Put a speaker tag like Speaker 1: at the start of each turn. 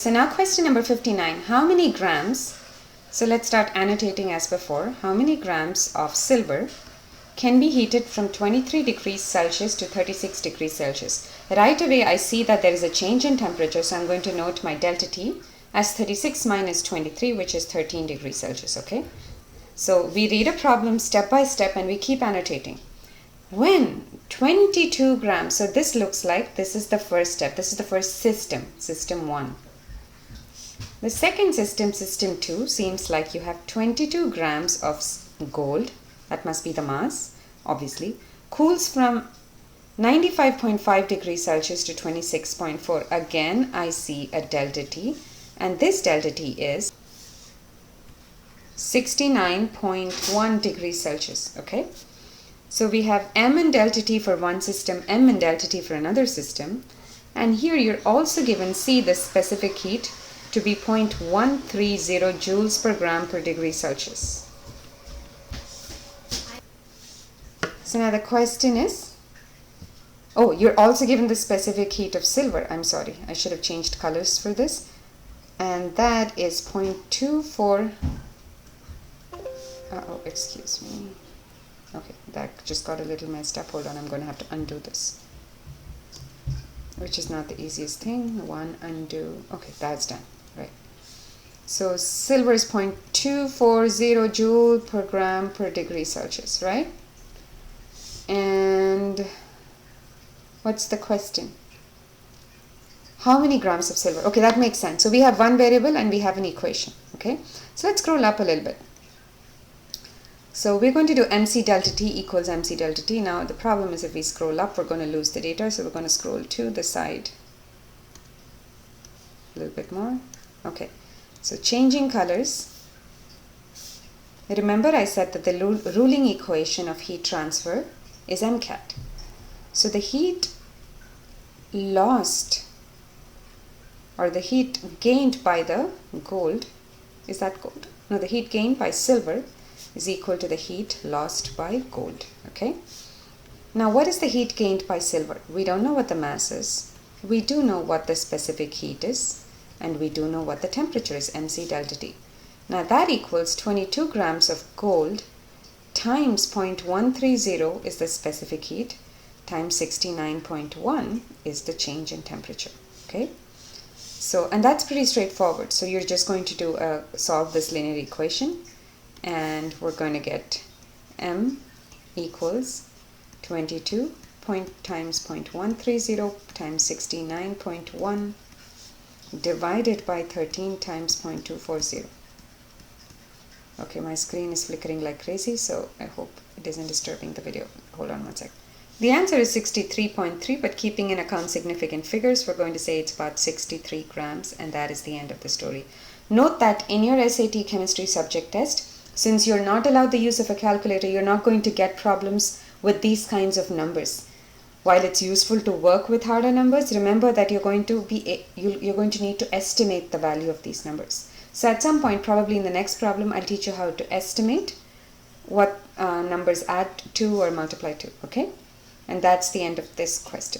Speaker 1: So now question number 59. How many grams, so let's start annotating as before, how many grams of silver can be heated from 23 degrees Celsius to 36 degrees Celsius? Right away I see that there is a change in temperature, so I'm going to note my delta T as 36 minus 23, which is 13 degrees Celsius, okay? So we read a problem step by step and we keep annotating. When 22 grams, so this looks like this is the first step, this is the first system, system 1. The second system, system 2, seems like you have 22 grams of gold, that must be the mass, obviously, cools from 95.5 degrees Celsius to 26.4. Again, I see a delta T, and this delta T is 69.1 degrees Celsius, okay? So we have M and delta T for one system, M and delta T for another system, and here you're also given C, the specific heat, to be 0.130 joules per gram per degree Celsius. So now the question is, oh, you're also given the specific heat of silver. I'm sorry, I should have changed colors for this. And that is 0.24, excuse me. Okay, that just got a little messed up. Hold on, I'm going to have to undo this, which is not the easiest thing. Undo. Okay, that's done. Right. So silver is 0.240 joule per gram per degree Celsius, right? And what's the question? How many grams of silver? Okay, that makes sense. So we have one variable and we have an equation. Okay, so let's scroll up a little bit. So we're going to do MC delta T equals MC delta T. Now the problem is if we scroll up, we're going to lose the data. So we're going to scroll to the side a little bit more. Okay, so changing colors. Remember I said that the ruling equation of heat transfer is mcat. So the heat lost or the heat gained by the gold, is that gold? No, the heat gained by silver is equal to the heat lost by gold, okay? Now what is the heat gained by silver? We don't know what the mass is. We do know what the specific heat is, and we do know what the temperature is, MC delta T. Now that equals 22 grams of gold times 0.130 is the specific heat times 69.1 is the change in temperature, okay? So, and that's pretty straightforward. So you're just going to solve this linear equation, and we're going to get M equals 22 times 0.130 times 69.1 divided by 13 times 0.240. Okay, my screen is flickering like crazy, so I hope it isn't disturbing the video. Hold on one sec. The answer is 63.3, but keeping in account significant figures, we're going to say it's about 63 grams, and that is the end of the story. Note that in your SAT chemistry subject test, since you're not allowed the use of a calculator, you're not going to get problems with these kinds of numbers. While it's useful to work with harder numbers, remember that you're going to need to estimate the value of these numbers. So at some point, probably in the next problem, I'll teach you how to estimate what numbers add to or multiply to, okay? And that's the end of this question.